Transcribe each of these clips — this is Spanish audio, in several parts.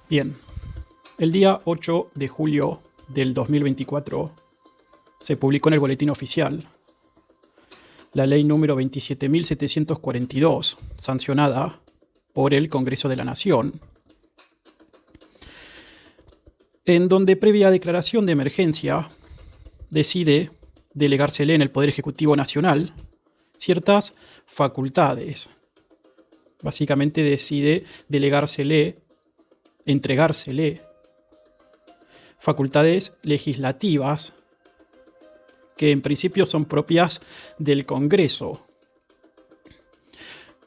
Bien, el día 8 de julio del 2024 se publicó en el Boletín Oficial la ley número 27.742, sancionada por el Congreso de la Nación, en donde previa declaración de emergencia decide delegársele en el Poder Ejecutivo Nacional ciertas facultades. Básicamente decide entregársele facultades legislativas que en principio son propias del Congreso.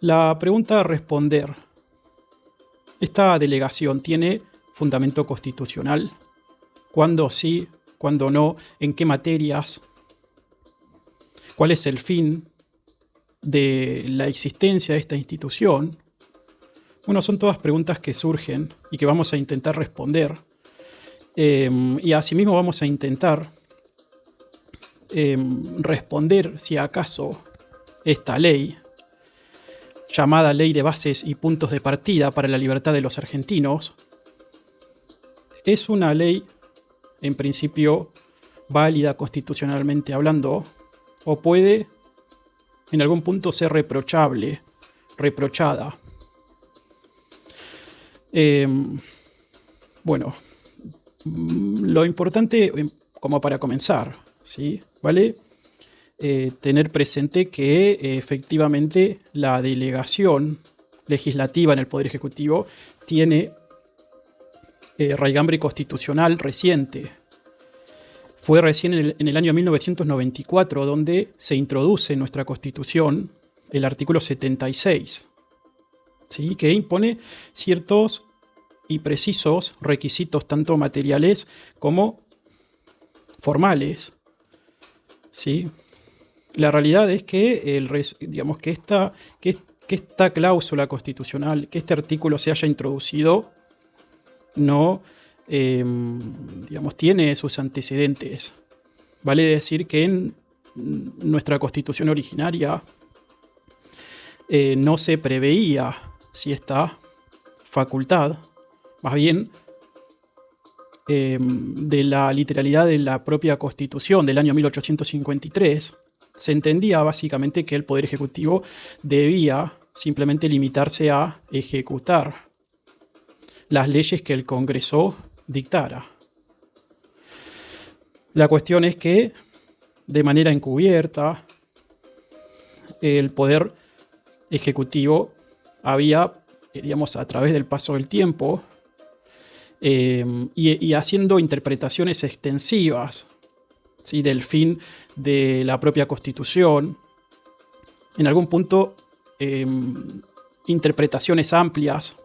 La pregunta a responder: ¿esta delegación tiene fundamento constitucional? ¿Cuándo sí? ¿Cuándo no? ¿En qué materias? ¿Cuál es el fin de la existencia de esta institución? Bueno, son todas preguntas que surgen y que vamos a intentar responder. Y asimismo vamos a intentar responder si acaso esta ley, llamada Ley de Bases y Puntos de Partida para la Libertad de los Argentinos, es una ley en principio válida constitucionalmente hablando, o puede en algún punto ser reprochada. Bueno, lo importante, como para comenzar, ¿sí? ¿Vale? Tener presente que efectivamente la delegación legislativa en el Poder Ejecutivo tiene raigambre constitucional reciente. Fue recién en el año 1994 donde se introduce en nuestra Constitución el artículo 76, ¿sí? Que impone ciertos y precisos requisitos tanto materiales como formales, ¿sí? La realidad es que, que esta cláusula constitucional, que este artículo se haya introducido, no tiene sus antecedentes. Vale decir que en nuestra Constitución originaria no se preveía esta facultad, más bien de la literalidad de la propia Constitución del año 1853, se entendía básicamente que el Poder Ejecutivo debía simplemente limitarse a ejecutar las leyes que el Congreso dictara. La cuestión es que, de manera encubierta, el Poder Ejecutivo había, a través del paso del tiempo, y haciendo interpretaciones extensivas, ¿sí?, del fin de la propia Constitución, en algún punto interpretaciones amplias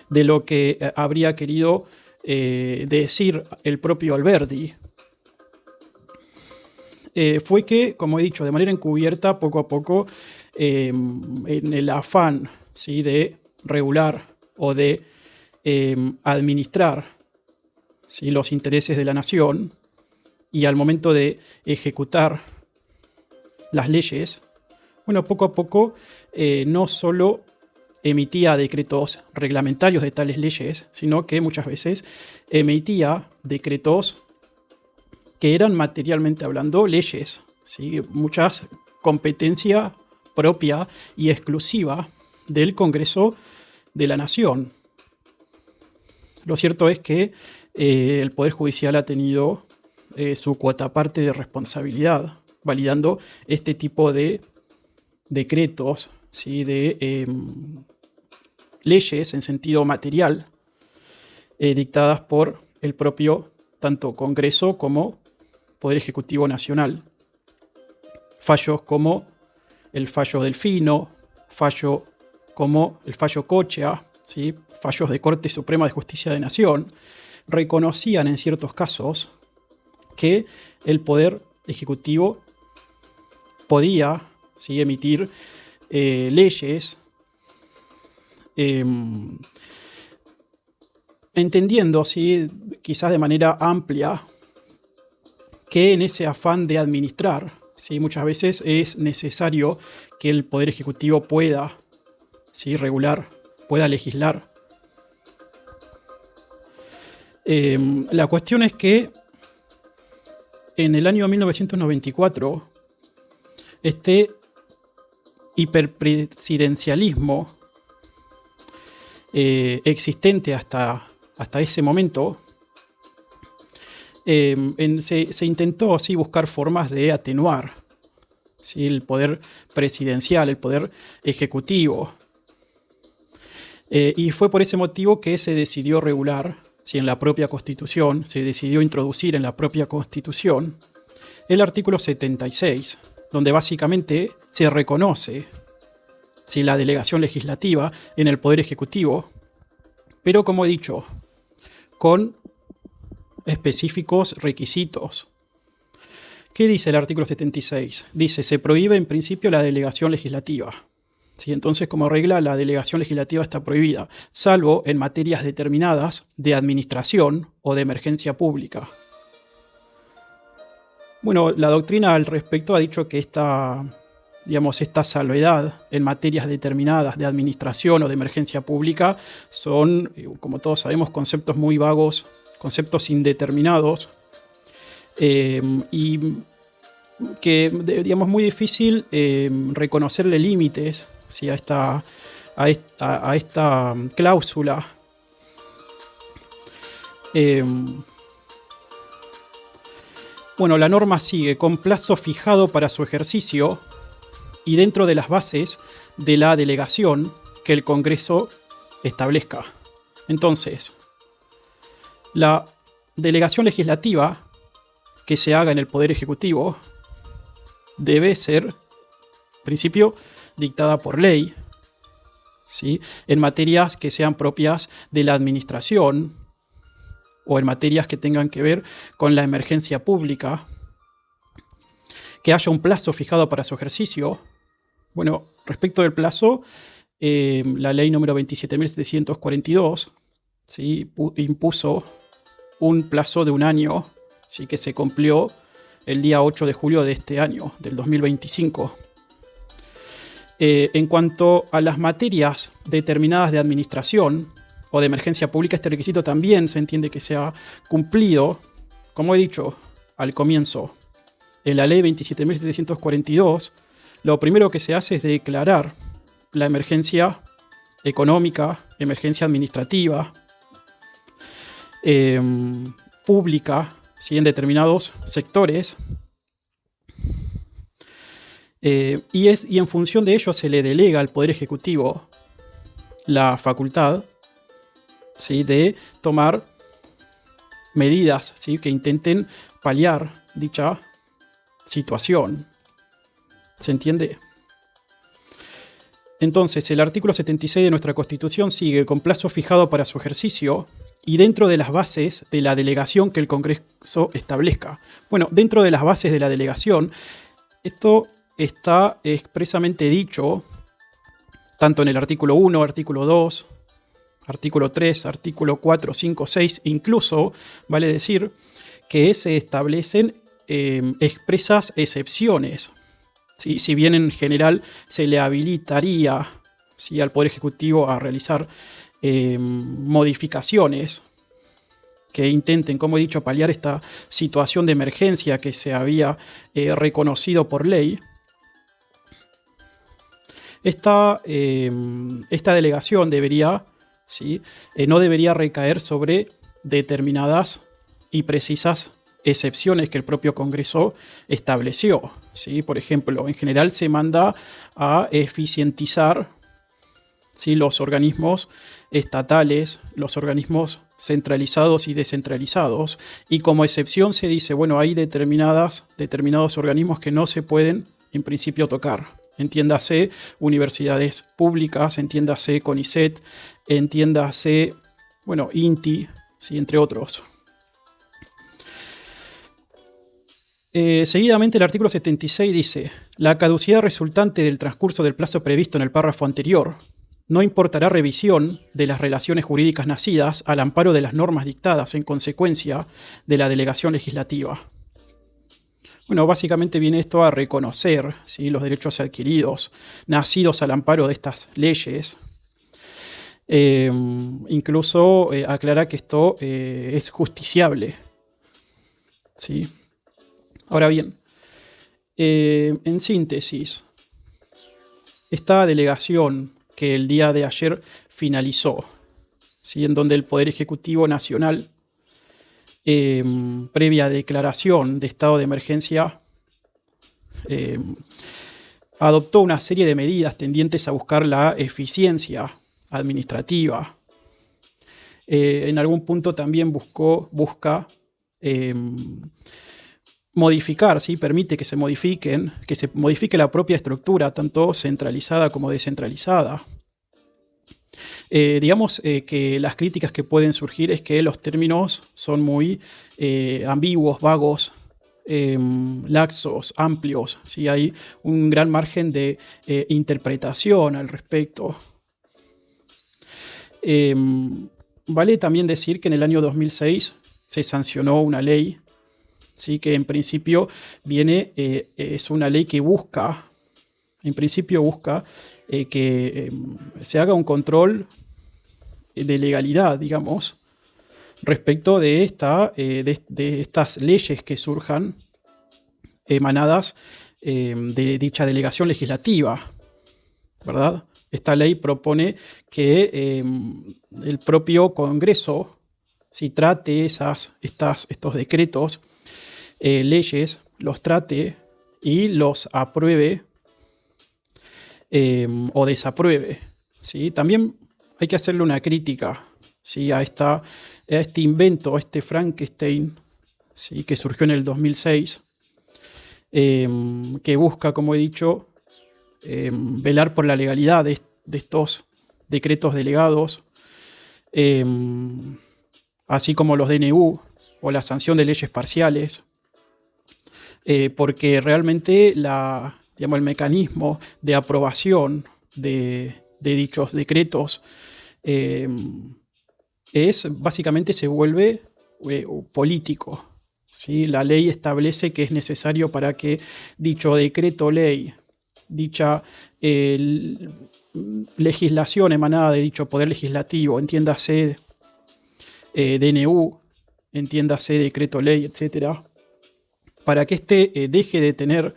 de lo que habría querido decir el propio Alberdi, fue que, como he dicho, de manera encubierta, poco a poco, en el afán, ¿sí?, de regular o de administrar, ¿sí?, los intereses de la nación, y al momento de ejecutar las leyes, bueno, poco a poco no solo emitía decretos reglamentarios de tales leyes, sino que muchas veces emitía decretos que eran materialmente hablando leyes, ¿sí?, muchas competencia propia y exclusiva del Congreso de la Nación. Lo cierto es que el Poder Judicial ha tenido su cuota parte de responsabilidad, validando este tipo de decretos, ¿sí?, de leyes en sentido material, dictadas por el propio tanto Congreso como Poder Ejecutivo Nacional. Fallos como el fallo Delfino, fallo como el fallo Cocha, ¿sí?, fallos de Corte Suprema de Justicia de Nación, reconocían en ciertos casos que el Poder Ejecutivo podía, ¿sí?, emitir leyes entendiendo, ¿sí?, quizás de manera amplia, que en ese afán de administrar, ¿sí?, muchas veces es necesario que el Poder Ejecutivo pueda, ¿sí?, regular, pueda legislar. La cuestión es que en el año 1994, este hiperpresidencialismo existente hasta ese momento, se intentó así buscar formas de atenuar, ¿sí?, el poder presidencial, el poder ejecutivo. Y fue por ese motivo que se decidió regular, ¿sí?, en la propia Constitución, se decidió introducir en la propia Constitución el artículo 76, donde básicamente se reconoce, ¿sí?, la delegación legislativa en el Poder Ejecutivo, pero como he dicho, con específicos requisitos. ¿Qué dice el artículo 76? Dice, se prohíbe en principio la delegación legislativa. ¿Sí? Entonces, como regla, la delegación legislativa está prohibida, salvo en materias determinadas de administración o de emergencia pública. Bueno, la doctrina al respecto ha dicho que esta salvedad en materias determinadas de administración o de emergencia pública son, como todos sabemos, conceptos muy vagos, conceptos indeterminados, y que, digamos, muy difícil reconocerle límites, ¿sí?, a esta cláusula. Bueno, la norma sigue con plazo fijado para su ejercicio y dentro de las bases de la delegación que el Congreso establezca. Entonces, la delegación legislativa que se haga en el Poder Ejecutivo debe ser, en principio, dictada por ley, ¿sí?, en materias que sean propias de la administración o en materias que tengan que ver con la emergencia pública, que haya un plazo fijado para su ejercicio. Bueno, respecto del plazo, la ley número 27.742, ¿sí?, impuso un plazo de un año, ¿sí?, que se cumplió el día 8 de julio de este año, del 2025. En cuanto a las materias determinadas de administración o de emergencia pública, este requisito también se entiende que se ha cumplido. Como he dicho al comienzo, en la ley 27.742, lo primero que se hace es declarar la emergencia económica, emergencia administrativa, pública, ¿sí?, en determinados sectores, y en función de ello se le delega al Poder Ejecutivo la facultad, ¿sí?, de tomar medidas, ¿sí?, que intenten paliar dicha situación. ¿Se entiende? Entonces, el artículo 76 de nuestra Constitución sigue con plazo fijado para su ejercicio y dentro de las bases de la delegación que el Congreso establezca. Bueno, dentro de las bases de la delegación, esto está expresamente dicho tanto en el artículo 1, artículo 2, artículo 3, artículo 4, 5, 6, incluso vale decir que se establecen expresas excepciones. ¿Sí? Si bien en general se le habilitaría, ¿sí?, al Poder Ejecutivo a realizar modificaciones que intenten, como he dicho, paliar esta situación de emergencia que se había reconocido por ley, esta delegación debería, ¿sí?, no debería recaer sobre determinadas y precisas excepciones que el propio Congreso estableció, ¿sí? Por ejemplo, en general se manda a eficientizar, ¿sí?, los organismos estatales, los organismos centralizados y descentralizados, y como excepción se dice, bueno, hay determinados organismos que no se pueden en principio tocar. Entiéndase universidades públicas, entiéndase CONICET, entiéndase, bueno, INTI, ¿sí?, entre otros. Seguidamente el artículo 76 dice, la caducidad resultante del transcurso del plazo previsto en el párrafo anterior no importará revisión de las relaciones jurídicas nacidas al amparo de las normas dictadas en consecuencia de la delegación legislativa. Bueno, básicamente viene esto a reconocer, ¿sí?, los derechos adquiridos, nacidos al amparo de estas leyes. Incluso aclara que esto es justiciable, ¿sí? Ahora bien, en síntesis, esta delegación que el día de ayer finalizó, ¿sí? En donde el Poder Ejecutivo Nacional, previa declaración de estado de emergencia, adoptó una serie de medidas tendientes a buscar la eficiencia administrativa. En algún punto también busca modificar, ¿sí? Permite que se modifique la propia estructura, tanto centralizada como descentralizada. Digamos que las críticas que pueden surgir es que los términos son muy ambiguos, vagos, laxos, amplios, ¿sí? Hay un gran margen de interpretación al respecto. Vale también decir que en el año 2006 se sancionó una ley, ¿sí? Que en principio es una ley que busca que se haga un control de legalidad, digamos, respecto de estas leyes que surjan emanadas de dicha delegación legislativa, ¿verdad? Esta ley propone que el propio Congreso, si trate estos decretos, leyes, los trate y los apruebe o desapruebe, ¿sí? También hay que hacerle una crítica, ¿sí? a este invento, a este Frankenstein, ¿sí? Que surgió en el 2006, que busca, como he dicho, velar por la legalidad de estos decretos delegados, así como los DNU o la sanción de leyes parciales, porque realmente el mecanismo de aprobación de dichos decretos básicamente se vuelve político, ¿sí? La ley establece que es necesario para que dicho decreto ley, dicha legislación emanada de dicho poder legislativo, entiéndase DNU, entiéndase decreto ley, etcétera, para que éste deje de tener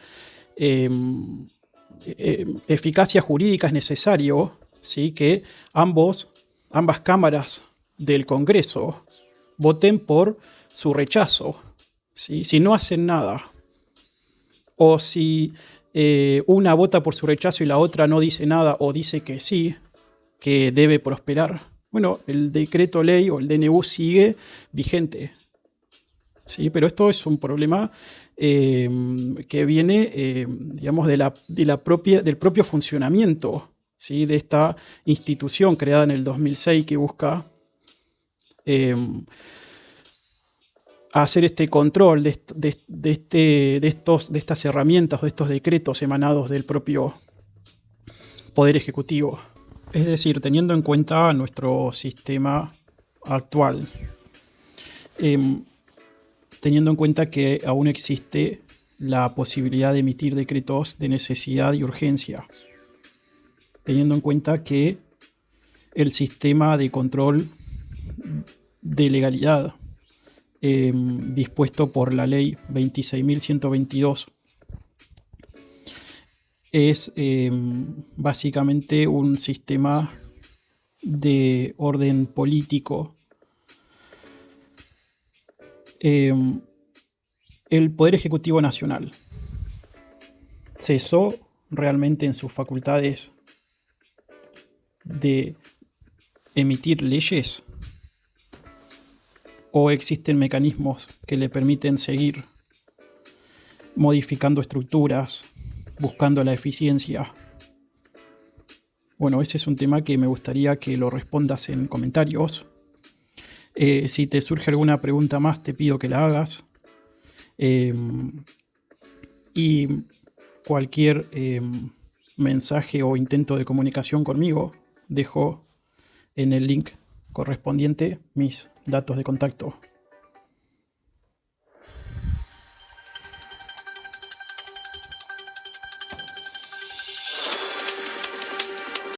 eficacia jurídica es necesario, ¿sí? Que ambas cámaras del Congreso voten por su rechazo, ¿sí? Si no hacen nada, o si una vota por su rechazo y la otra no dice nada o dice que sí, que debe prosperar, bueno, el decreto ley o el DNU sigue vigente, ¿sí? Pero esto es un problema que viene, digamos, del propio funcionamiento, ¿sí? De esta institución creada en el 2006 que busca hacer este control de estas herramientas o de estos decretos emanados del propio Poder Ejecutivo. Es decir, teniendo en cuenta nuestro sistema actual, teniendo en cuenta que aún existe la posibilidad de emitir decretos de necesidad y urgencia, teniendo en cuenta que el sistema de control de legalidad dispuesto por la ley 26.122 es básicamente un sistema de orden político. El Poder Ejecutivo Nacional cesó realmente en sus facultades de emitir leyes, o existen mecanismos que le permiten seguir modificando estructuras, buscando la eficiencia. Bueno, ese es un tema que me gustaría que lo respondas en comentarios. Si te surge alguna pregunta más, te pido que la hagas. Y cualquier mensaje o intento de comunicación conmigo, dejo en el link correspondiente mis datos de contacto.